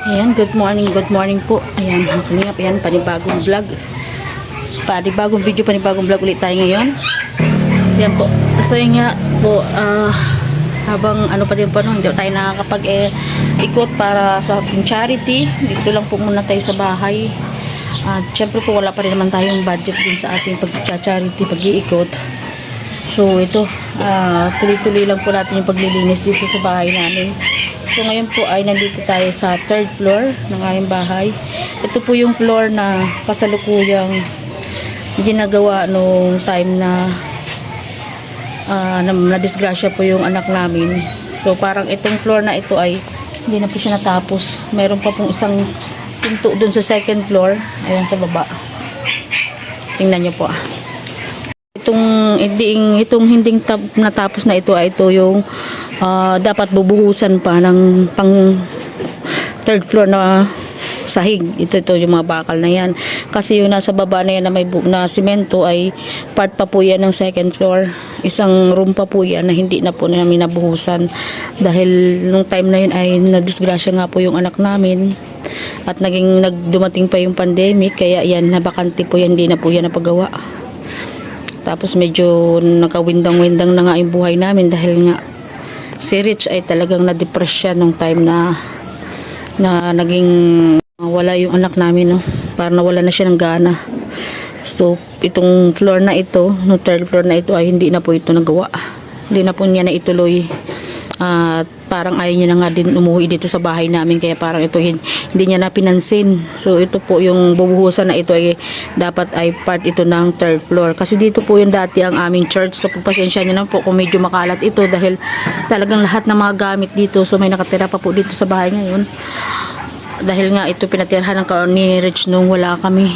Ayan, good morning po. Ayan, ang kalingap, ayan, panibagong vlog. Panibagong video, panibagong vlog ulit tayo ngayon. Ayan po. So, yun nga po, habang ano pa din po, no, hindi tayo nakakapag-ikot para sa ating charity. Dito lang po muna tayo sa bahay. At syempre po, wala pa rin naman tayong budget din sa ating pag-charity, pag-iikot. So, ito, tuloy-tuloy lang po natin yung paglilinis dito sa bahay namin. So, ngayon po ay nandito tayo sa third floor ng aming bahay. Ito po yung floor na kasalukuyang ginagawa nung time na na-disgrasya po yung anak namin. So, parang itong floor na ito ay hindi na po siya natapos. Meron pa pong isang pinto dun sa second floor. Ayan sa baba. Tingnan nyo po. Itong hindi natapos na ito ay ito yung dapat bubuhusan pa ng pang third floor na sahig. Ito yung mga bakal na yan. Kasi yung nasa baba na yan na may na simento ay part pa po yan ng second floor. Isang room pa po yan na hindi na po namin nabuhusan. Dahil nung time na yun ay nadisgrasya nga po yung anak namin. At dumating pa yung pandemic. Kaya yan, nabakante po yan. Hindi na po yan napagawa. Tapos medyo nakawindang-windang na nga yung buhay namin dahil nga si Rich ay talagang na-depress siya nung time na naging wala yung anak namin, no? Parang nawala na siya ng gana. So, itong floor na ito, no, third floor na ito ay hindi na po ito nagawa. Hindi na po niya na ituloy. At parang ayaw niya na nga din umuwi dito sa bahay namin, kaya parang ito hindi niya na pinansin. So ito po yung bubuhusan na ito ay dapat ay part ito ng third floor, kasi dito po yung dati ang aming church. So pagpasensya niyo na po kung medyo makalat ito dahil talagang lahat ng mga gamit dito. So may nakatira pa po dito sa bahay ngayon dahil nga ito pinatirhan ng ni Rich nung wala kami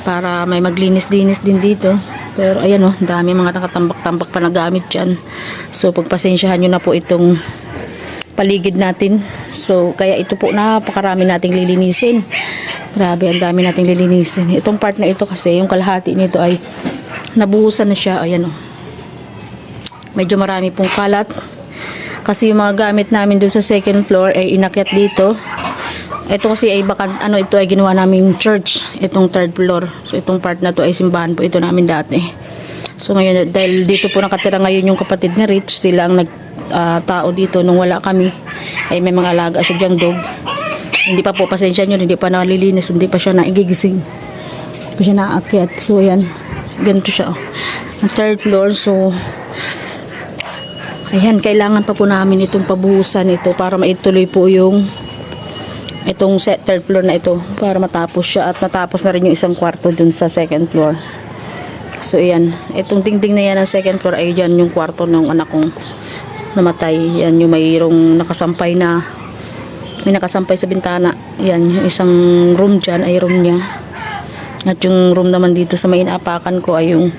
para may maglinis-linis din dito. Pero ayan, oh, dami mga nakatambak-tambak pa na gamit dyan. So pagpasensyahan nyo na po itong paligid natin. So kaya ito po, napakarami nating lilinisin. Grabe, ang dami nating lilinisin. Itong part na ito kasi, yung kalahati nito ay nabuhusan na siya. Ayan, oh. Medyo marami pong kalat. Kasi yung mga gamit namin dun sa second floor ay inakyat dito. Ito kasi ay ito ay ginawa naming church, itong third floor. So itong part na to ay simbahan po ito namin dati. So ngayon, dahil dito po nakatira ngayon yung kapatid ni Rich, sila ang tao dito nung wala kami. Ay may mga alaga siya dyang dog. Hindi pa po, pasensya nyo, hindi pa nalilinis, hindi pa siya naigigising. Hindi pa siya naakyat. So yan, ganito siya, oh. Ang third floor. So ayan, kailangan pa po namin itong pabuhusan ito para maituloy po yung itong third floor na ito para matapos siya at matapos na rin yung isang kwarto dun sa second floor. So ayan, itong dingding na yan ng second floor ay dyan yung kwarto ng anak kong namatay. Yan yung mayroong nakasampay sa bintana. Yan, yung isang room dyan ay room niya. At yung room naman dito sa may inaapakan ko ay yung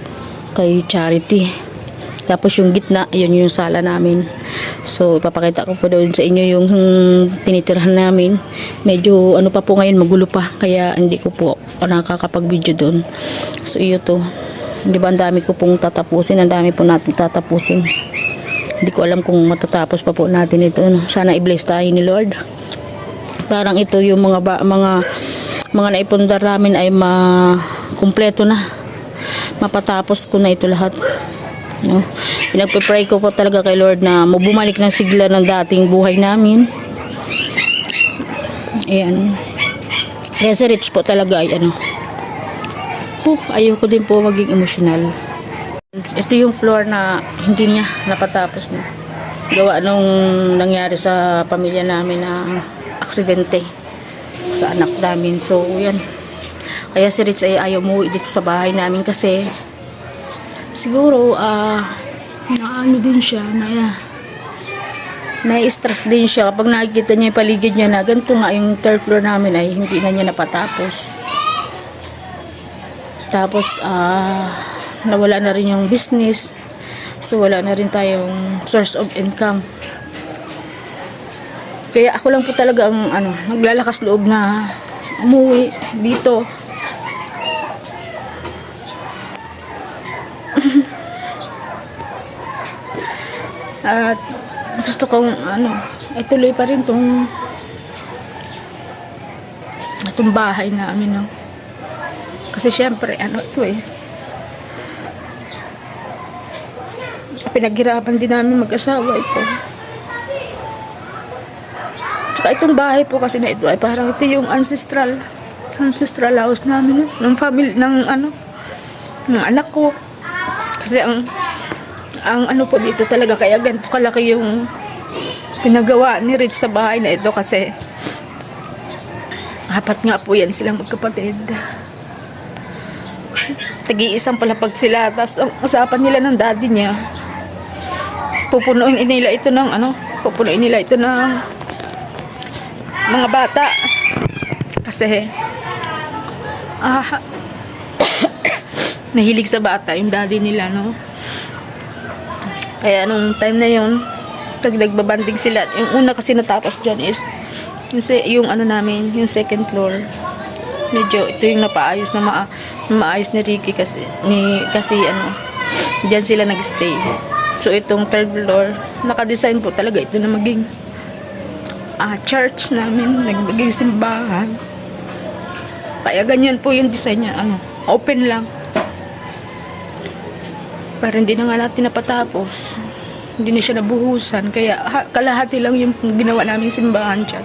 kay Charity. Tapos yung gitna, yun yung sala namin. So ipapakita ko po doon sa inyo yung tinitirhan namin. Medyo ano pa po ngayon, magulo pa, kaya hindi ko po nakakapag-video doon. So iyo to, di ba, ang dami ko pong tatapusin, ang dami po natin tatapusin. Hindi ko alam kung matatapos pa po natin ito, no? Sana i-bless tayo ni Lord. Parang ito yung mga naipundar namin ay kumpleto na, mapatapos ko na ito lahat, no? Pinagpe-pray ko po talaga kay Lord na bumalik ng sigla ng dating buhay namin. Ayan. Kaya si Rich po talaga ay ayoko din po maging emosyonal. Ito yung floor na hindi niya napatapos na. Gawa nung nangyari sa pamilya namin na aksidente sa anak namin. So yan. Kaya si Rich ay ayaw umuwi dito sa bahay namin kasi siguro naano din siya, na-stress din siya kapag nakikita niya yung paligid niya na ganito nga yung third floor namin ay hindi na niya napatapos. Tapos nawala na rin yung business, so wala na rin tayong source of income. Kaya ako lang po talaga ang naglalakas loob na umuwi dito. At gusto kong ituloy pa rin tong Itong bahay namin, no. Kasi syempre, ano ito eh. Pinaghirapan din namin mag-asawa ito. Tsaka itong bahay po kasi na ito ay parang ito yung ancestral house namin, no? Ng family, ng anak ko. Kasi ang ano po dito talaga, kaya ganito kalaki yung pinagawa ni Rich sa bahay na ito kasi apat nga po yan silang magkapatid. Tagi-isang palapag sila, tapos ang usapan nila ng daddy niya, pupunuin nila ito ng mga bata kasi nahilig sa bata yung daddy nila, no. Kaya nung time na yun, nagbabanding sila. Yung una kasi natapos dyan is yung ano namin, yung second floor. Medyo ito yung napaayos na maayos ni Ricky kasi dyan sila nag-stay. So itong third floor, naka-design po talaga ito na maging church namin, maging simbahan. Kaya ganyan po yung design niya, open lang. Pero hindi na nga natin napatapos. Hindi na siya nabuhusan. Kaya kalahati lang yung ginawa namin simbahan dyan.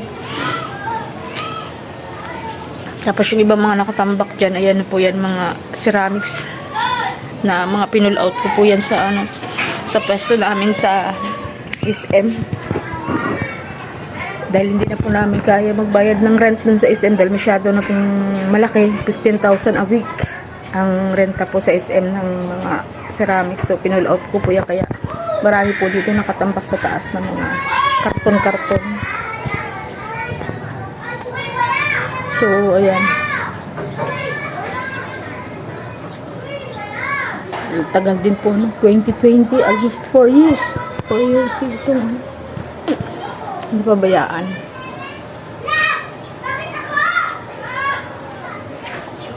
Tapos yung ibang mga nakatambak dyan, ayan po yan, mga ceramics na mga pinull out ko po yan sa sa pwesto namin sa SM. Dahil hindi na po namin kaya magbayad ng rent dun sa SM dahil masyado na pong malaki, 15,000 a week ang renta po sa SM ng mga ceramics. So pinull out ko po yan, kaya marami po dito nakatambak sa taas ng mga karton-karton. So ayan, tagal din po, no? 2020, almost 4 years. 4 years dito, no? Hindi pa bayaan.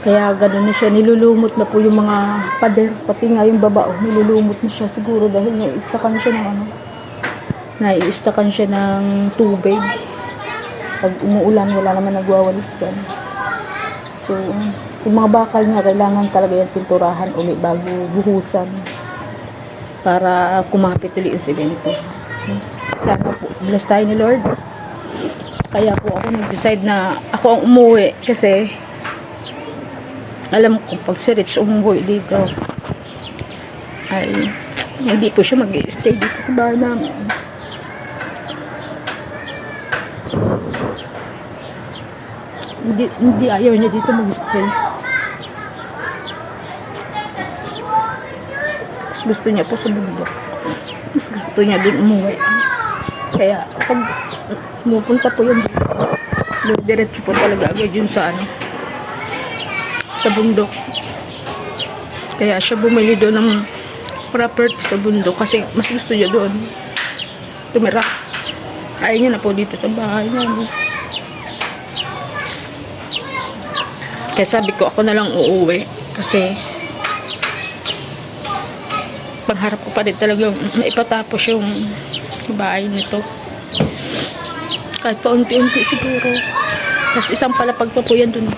Kaya gano'n na siya, nilulumot na po yung mga pader, pati nga yung babao, nilulumot na siya siguro dahil naiistakan siya ng tubig. Pag umuulan, wala naman nagwawalis dyan. So, yung mga bakal niya, kailangan talaga yung pinturahan uli bago buhusan para kumapit ulit yung semento. Sana po, bless tayo ni Lord. Kaya po ako nag-decide na ako ang umuwi kasi alam ko pag si Rich umuwi dito ay hindi po siya mag-stay dito sa bahay namin. Hindi ayaw niya dito mag-stay. Mas gusto niya po sa bundok. Mas gusto niya din umuwi. Kaya pag sumupunta po yun dito, diretso po talaga agad yun sa sa bundok. Kaya siya bumili doon ng property sa bundok kasi mas gusto niya doon tumira. Ayaw niya na po dito sa bahay namin. Kaya sabi ko ako na lang uuwi kasi pangharap ko pa rin talagang maipatapos yung bahay nito. Kahit pa unti-unti siguro. Kasi isang palapag pa po yan dun.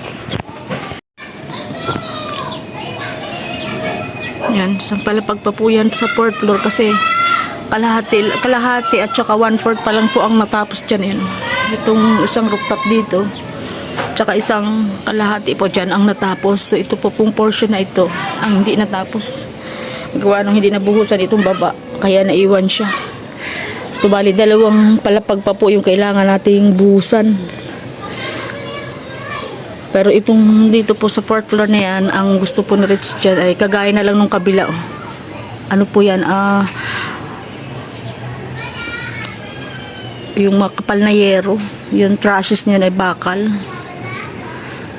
Yan, isang palapag pa po yan sa 4th floor kasi kalahati at saka 1/4 pa lang po ang natapos dyan. Yan. Itong isang rooftop dito. Tsaka isang kalahati po dyan ang natapos. So ito po pong portion na ito ang hindi natapos. Gawa nung hindi nabuhusan itong baba. Kaya naiwan siya. So bali dalawang palapag pa po yung kailangan nating buhusan. Pero itong dito po sa 4th floor na yan, ang gusto po ni Rich dyan ay kagaya na lang nung kabila. Oh. Ano po yan? Yung makapal na yero. Yung trusses niya ay bakal.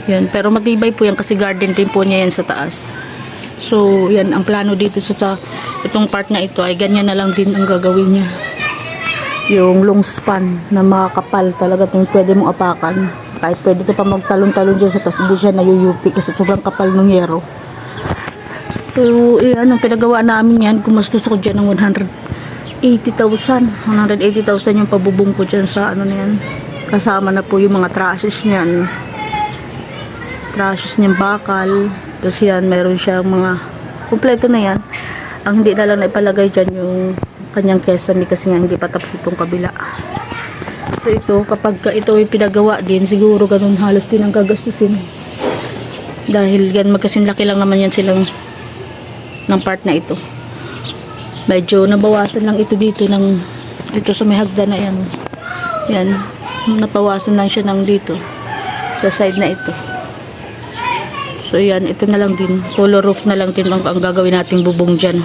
Yan. Pero matibay po yan kasi garden din po niya yan sa taas. So, yan ang plano dito sa itong part na ito ay ganyan na lang din ang gagawin niya. Yung long span na makakapal talaga itong pwede mong apakan. Kahit pwede ka pa magtalon-talon dyan sa taas, hindi siya nayuyupi kasi sobrang kapal ng yero. So, pinagawa namin yan, gumastos ako dyan ng 180,000 yung pabubong ko dyan sa na yan. Kasama na po yung mga trusses niyan. trashes niyang bakal. Tapos yan, meron siyang mga kumpleto na yan. Ang hindi na lang na ipalagay dyan yung kanyang kesame kasi nga hindi pa tapos itong kabila. So ito, kapag ito ay pinagawa din, siguro ganun halos din ang gagastusin. Dahil yan, magkasinlaki lang naman yan silang ng part na ito. Medyo nabawasan lang ito dito ng dito sa may hagdan na yan. Yan, napawasan lang siya ng dito sa side na ito. So yan, ito na lang din, color roof na lang din ang gagawin nating bubong dyan.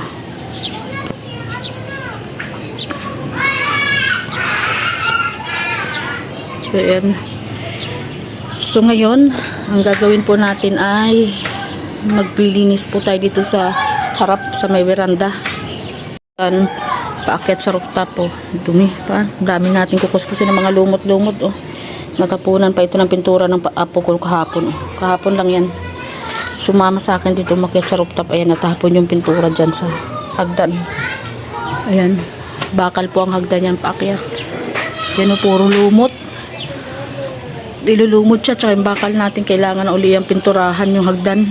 So yan. So ngayon, ang gagawin po natin ay maglilinis po tayo dito sa harap sa may veranda. Yan, paakyat sa rooftop po. Dumi pa. Dami natin kukuskusin ng mga lumot-lumot oh. Natapunan pa ito ng pintura ng apo ko kahapon. Kahapon lang yan. Sumama sa akin dito umakyat sa rooftop. Ayan, natapon yung pintura dyan sa hagdan. Ayan, bakal po ang hagdan yan paakyat. Yan o, puro lumot. Ilulumot siya, tsaka yung bakal natin kailangan na uli yung pinturahan yung hagdan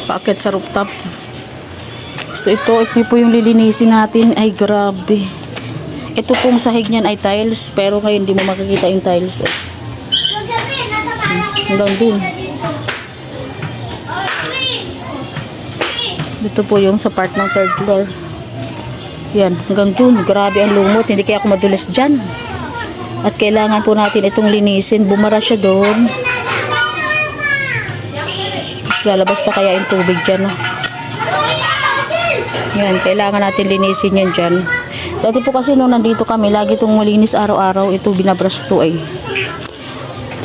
paakyat sa rooftop. So ito po yung lilinisin natin. Ay grabe, ito pong sahig niyan ay tiles, pero ngayon hindi mo makikita yung tiles hanggang dun. Dito po yung sa part ng third floor. Yan, hanggang dun. Grabe ang lumot, hindi kaya ako madulas dyan. At kailangan po natin itong linisin. Bumara siya doon. Lalabas pa kaya yung tubig dyan. No? Yan, kailangan natin linisin yan dyan. Dati po kasi nung nandito kami, lagi itong malinis araw-araw. Ito, binabrush ito eh.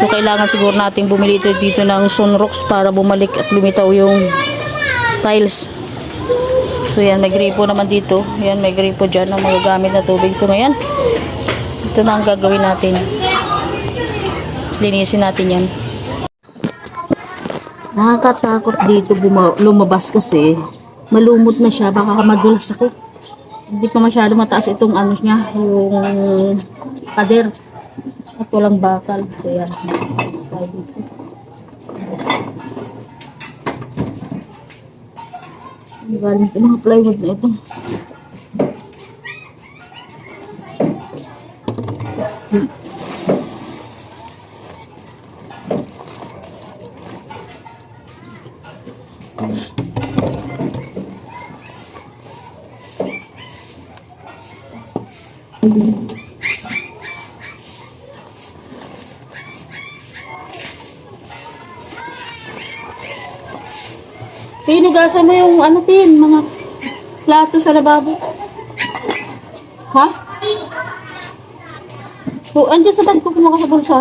So, kailangan siguro natin bumili ito dito ng Sunrox para bumalik at lumitaw yung tiles. So, yan, may gripo naman dito. Yan, may gripo dyan ng magagamit na tubig. So, ngayon, ito na ang gagawin natin. Linisin natin yan. Nakakatakot dito lumabas kasi malumot na siya. Baka madulas ako. Hindi pa masyado mataas itong ano niya, yung pader. At walang bakal. So yan. Galing ito mga plywood na ito. Pinugasan mo yung ano tin, mga plato sa lababo. Ha? So, andyan sa bag ko kumuha sa bulsa.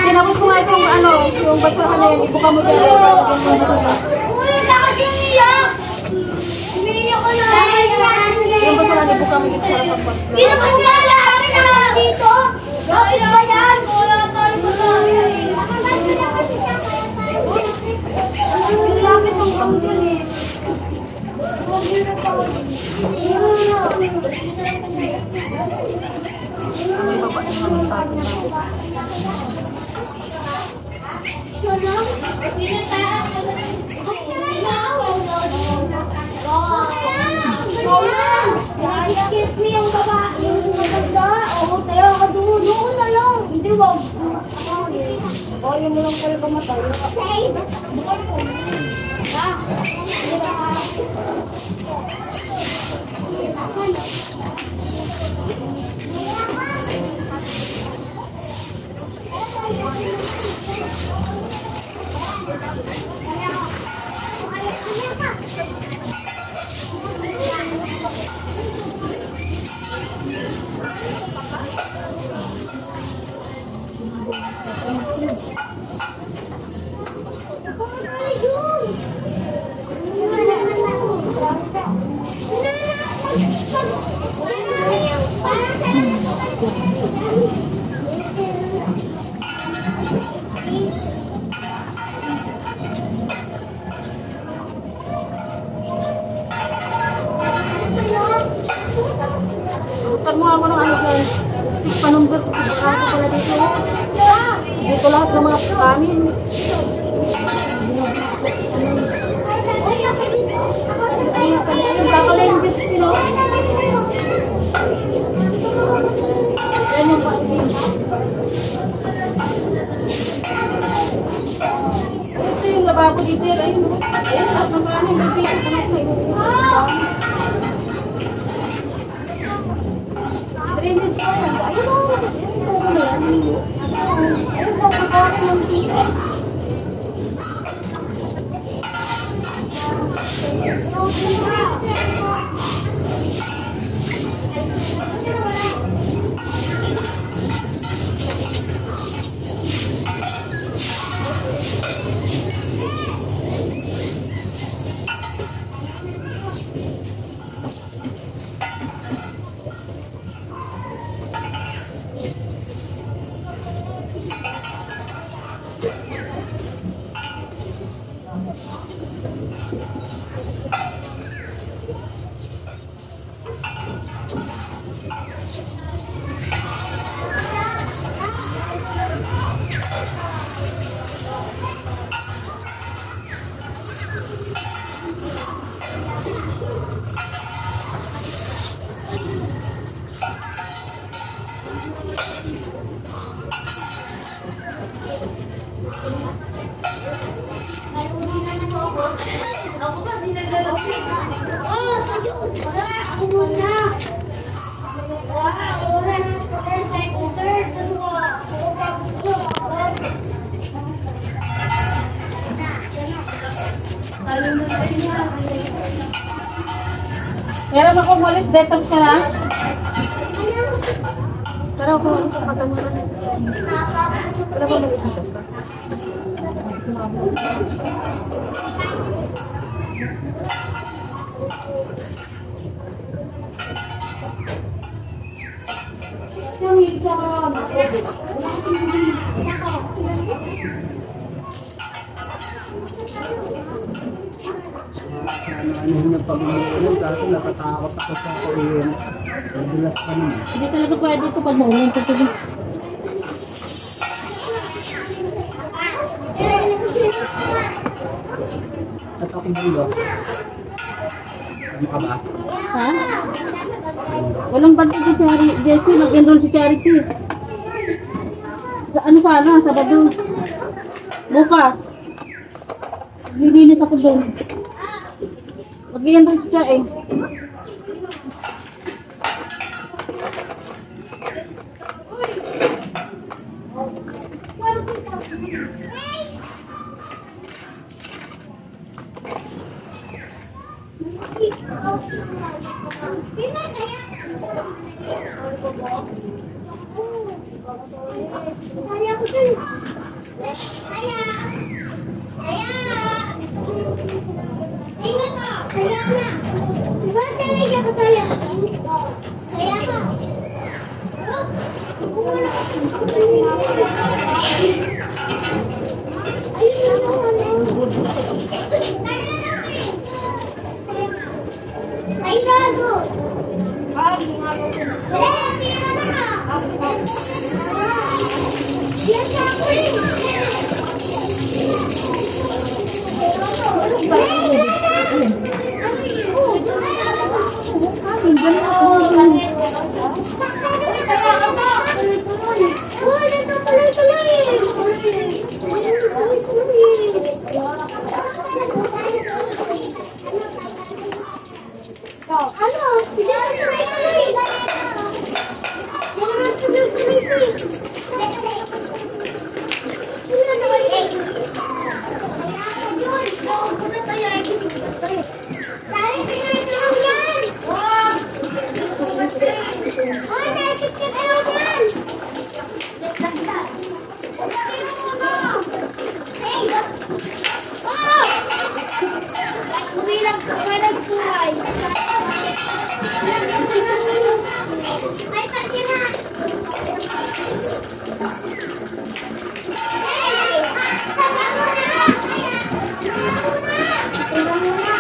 Tinapos ko nga itong ano, yung ba't na yan, ibuka mo dyan. Uy, lakas yung iyak! Umiiyak ko na! Yung ba't na ibuka mo dyan. Dito ba siya lahat na dito? Bakit ba yan? Wala tayo sa lahat. Ang lapit ng panggan eh. Excuse me yung babae, yung maganda. Oo, tayo ka doon. Doon na lang. Hindi, wag. Oo, yun mo lang talaga matay. Okay. Bukay po. Pag mo ako ng ano ko, panumbot ko pala dito. Dito lahat ng mga kanin. Kakalengit sila. Yan yung pag-ibig. Ito yung lababo dito. Ayun, lahat ng kanin. Drainage ko yan. Ayun o. Ako ba, dinadalapin? Oo, sayo. Wala, ako muna. Wala, ako muna. Third, second, third. Ano ka? Meron ako walis detox ka na? Pero ako sa patamunan. Pero ako walis detox ka. Yung isa. Ano na pag-uwi kasi natatakot ako sa kuhin. Nadulas ka naman. Hindi talaga pwede ito pag maulan ko ito. At ako dulo. Ano ka ba? Ha? Walang bantay si Charity. Jesse, nag-enroll si Charity. Sa ano sana? Sabado. Bukas. Lilinis ako doon. Mag-enroll si Charity. Kaya ako dun. Kaya. Sino to? Kaya na. Diba talaga ko tayo? Kaya ka. Ayun na naman. Ay, gago. Yan siya ako rin. Ano? Hindi ako tuloy-tuloy. Yan naman tuloy-tuloy. Sino naman eh? Dali, pinagtulong yan! Oh, nakikit ka tayo yan! Hey! Oh! Umilang ka pa nagsuhay. Ay, pati na! Hey! Tama mo na!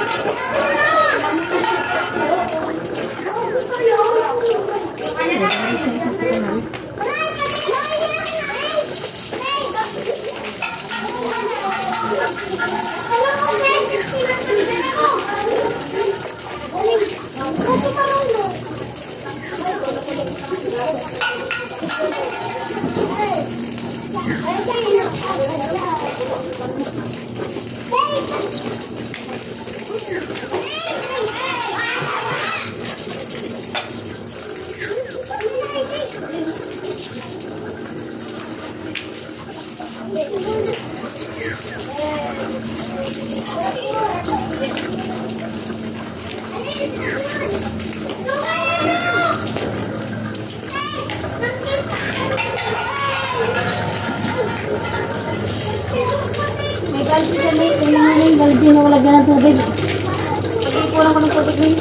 May galbi ka may kailangan yung galbi na wala ng tubig. Pag-ipunan ko ng tubig na yun.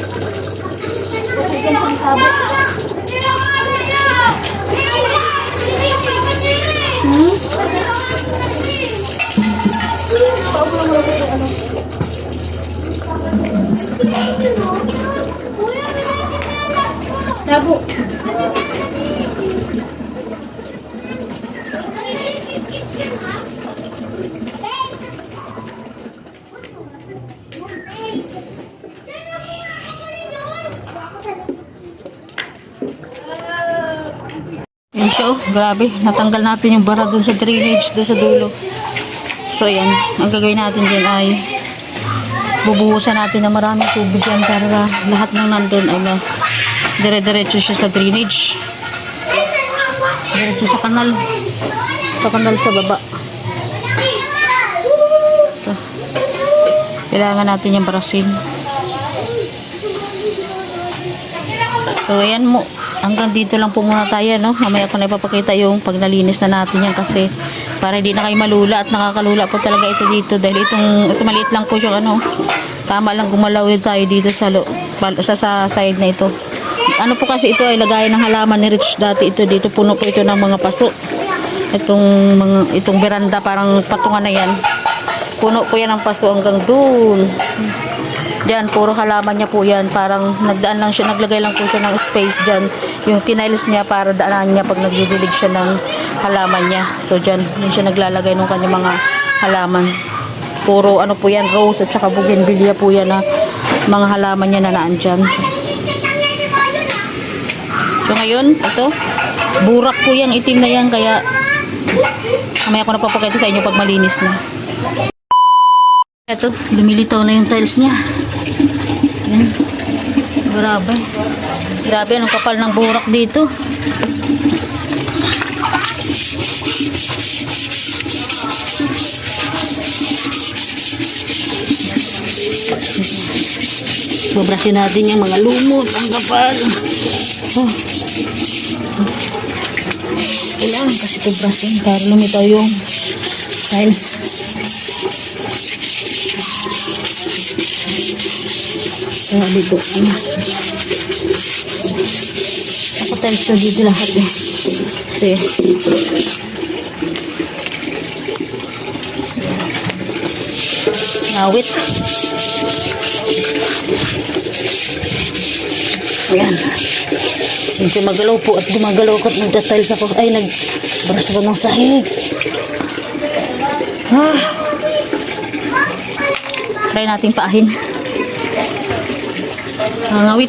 Kasi dyan sa sabo. Paupo lang mo ito ano. Sabo. Yan siya, oh. Grabe. Natanggal natin yung bara dun sa drainage, dun sa dulo. So, ayan. Ang gagawin natin din ay bubuhusan natin ng maraming tubig yan para lahat ng nandun ay dire-diretso siya sa drainage. Diretso sa kanal. Sa kanal sa baba. Ito. Kailangan natin yung barasin. So, ayan mo. Hanggang dito lang po muna tayo, no? Mamaya ko na ipapakita yung pag nalinis na natin yan kasi para hindi na kayo malula at nakakalula po talaga ito dito dahil ito maliit lang po yung ano. Tama lang gumalaw tayo dito sa side na ito. Ano po kasi ito ay lagayan ng halaman ni Rich dati ito dito. Puno po ito ng mga paso. Itong beranda parang patungan na yan. Puno po yan ng paso hanggang dun. Diyan, puro halaman niya po yan. Parang nagdaan lang siya, naglagay lang po siya ng space dyan. Yung tiles niya para daanan niya pag nagdidilig siya ng halaman niya. So dyan siya naglalagay ng kanyang mga halaman. Puro ano po yan, rose at saka bougainvillea po yan na mga halaman niya na naandyan. So ngayon, ito, burak po yung itim na yan. Kaya mamaya ko na papakita sa inyo pag malinis na. Ito, lumilitaw na yung tiles niya. Ayan. Grabe. Grabe, anong kapal ng burak dito. Babrasin natin yung mga lumot. Ang kapal. Oh. Kailangan kasi ito brasin para lumitaw yung tiles. Kaya dito. Ako tiles na dito lahat eh. Kasi awit. Ayan. Medyo magalaw po at gumagalaw ko at nagtatiles ako. Ay, nagbaras ako ng sahig. Try natin paahin. Ngawit.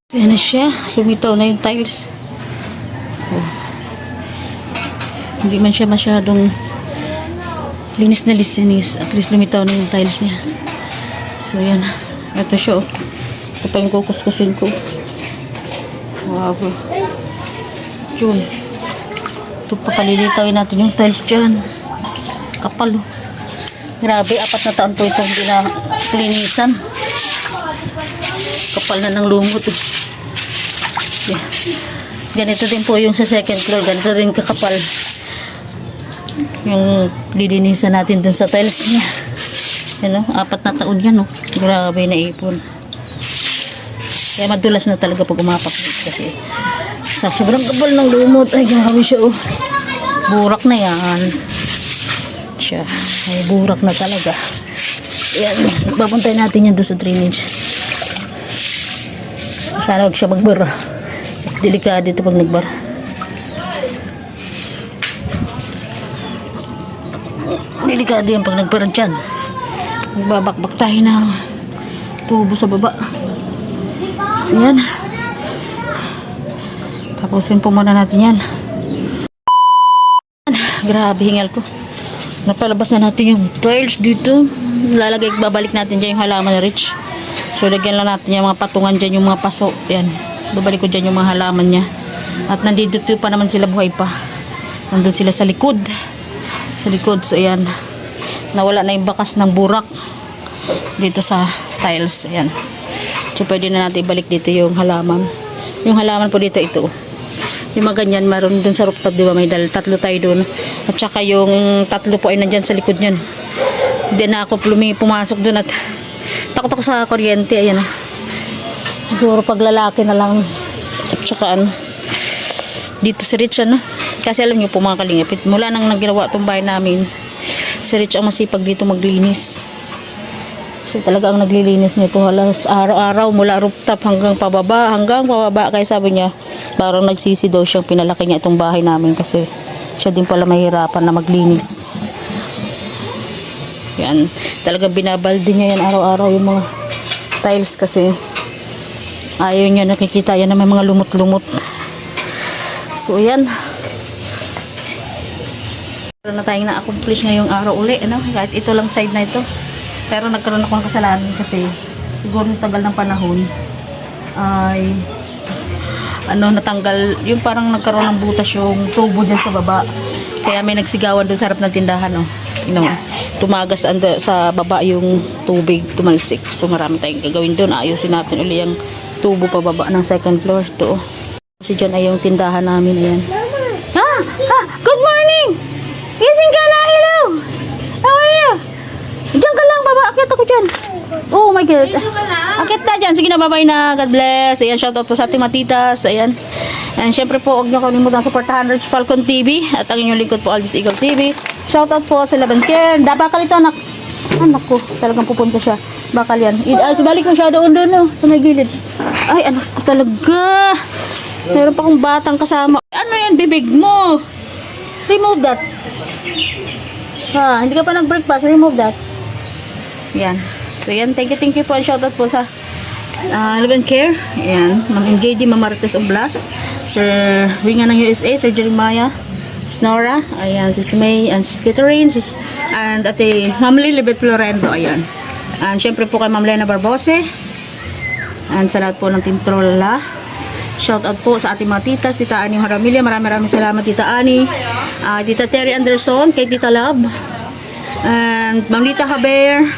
Ayan na siya. Lumitaw na yung tiles. Oh. Hindi man siya masyadong linis na linis. At least lumitaw na yung tiles niya. So, yan. Ito siya. Oh. Ito pa yung kukuskusin ko. Wow. Yun. Ito pa palilitawin natin yung tiles dyan. Kapal. Oh. Grabe. 4 na taon po itong hindi na linisan. Kapal na ng lumot. Oh. Yeah. Ganito din po yung sa second floor. Ganito rin kakapal. Yung lilinisan natin dun sa tiles niya. Yan o, 4 na taon yan o. Grabe na ipon. Kaya madulas na talaga pag umapak kasi sa sobrang kapal ng lumot. Ay, grabe siya o. Burak na yan. Siya. Ay, burak na talaga. Yan. Babuntay natin yan doon sa drainage. Sana huwag siya magbara. Delikado ito pag nagbara. Delikado yan pag nagbara dyan. Magbabakbak tayo ng tubo sa baba. So yan. Tapusin po muna natin yan. Grabe, hingal ko. Napalabas na natin yung tiles dito. Lalagay, babalik natin dyan yung halaman na rich. So lagyan lang natin yung mga patungan dyan, yung mga paso. Yan. Babalik ko dyan yung mga halaman niya. At nandito pa naman sila, buhay pa. Nandun sila sa likod. Sa likod. So ayan. Nawala na yung bakas ng burak. Dito sa tiles. Ayan. So pwede na natin ibalik dito yung halaman. Yung halaman po dito ito. Yung mga ganyan, maroon dun sa rooftop, di ba? May tatlo tayo dun. At saka yung tatlo po ay nandyan sa likod nyan. Hindi na ako pumasok dun at takot ako sa kuryente. Ayan o. Siguro pag lalaki na lang. At saka ano, dito si Rich ano. Kasi alam niyo po mga kalingapit, mula nang naginawa itong bahay namin, si Rich ang masipag dito maglinis. So talaga ang naglilinis nito halos araw-araw mula rooftop hanggang pababa. Kaya sabi niya, parang nagsisi daw siyang pinalaki niya itong bahay namin kasi siya din pala mahirapan na maglinis. Yan, talaga binabaldi niya yan araw-araw yung mga tiles kasi ayaw niya nakikita yan na may mga lumot-lumot. So yan, meron na tayong na-accomplish ngayong araw uli ano? Kahit ito lang side na ito, pero nagkaroon ako ng kasalanan kasi siguro sa tagal ng panahon ay natanggal yung parang nagkaroon ng butas yung tubo dyan sa baba, kaya may nagsigawan doon sa harap ng tindahan tumagas sa baba yung tubig, tumalsik. So marami tayong gagawin doon. Ayusin natin uli yung tubo pababa ng second floor to. Kasi dyan ay yung tindahan namin. Ayan. Good morning! Gising ka na, hello! How are you? Diyan ka lang, baba. Akit ako dyan. Oh my God. Akit na dyan. Sige na, babay na. God bless. Ayan, shoutout po sa ating matitas. Ayan. And syempre po, huwag niyo kalimutan supportahan Rich Falcon TV at ang inyong lingkod po, Aldis Eagle TV. Shoutout po sa Laban Care. Bakal ito, anak. Anak ko, talagang pupunta siya. Bakal yan. Balik mo siya doon, no? Sa may gilid. Ay, anak ko talaga. Meron pa akong batang kasama. Ano yan, bibig mo? Remove that. Hindi ka pa nag-breakfast. Remove that. Yan. So yan, thank you po. Shoutout po sa Laban Care. Ayan, Ma'am JD Mamarites Oblas, Sir Winga ng USA, Sir Jeremiah Snora, ayan, Sis May, and Sis Catherine, and ate Ma'am Lilibet Florendo, ayan. And syempre po kay Ma'am Lena Barbose, and sa lahat po ng Team Trolla. Shout out po sa ating mga titas, Tita Ani Haramilya, maraming salamat Tita Ani, Tita Terry Anderson, kay Tita Love, and Ma'am Lita Haber,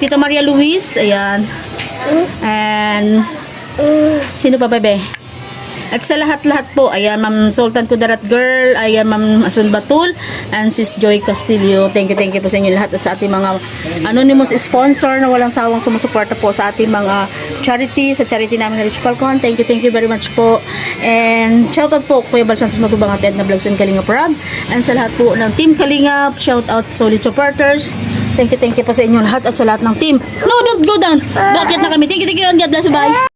Tita Maria Luis, ayan. And sino pa bebe? At sa lahat-lahat po, ayan Ma'am Sultan Kudarat Girl, ayan Ma'am Asun Batul, and Sis Joy Castillo. Thank you po sa inyo lahat at sa ating mga anonymous sponsor na walang sawang sumusuporta po sa ating mga charity, sa charity namin na Rich Falcon. Thank you very much po. And shoutout po Kuya Bal Santos Matubang at Edna Vlogs and Kalinga Parag. And sa lahat po ng Team Kalinga, shoutout solid supporters. Thank you po sa inyo lahat at sa lahat ng team. No, don't go down. Bakit na kami? Thank you and God bless you. Bye.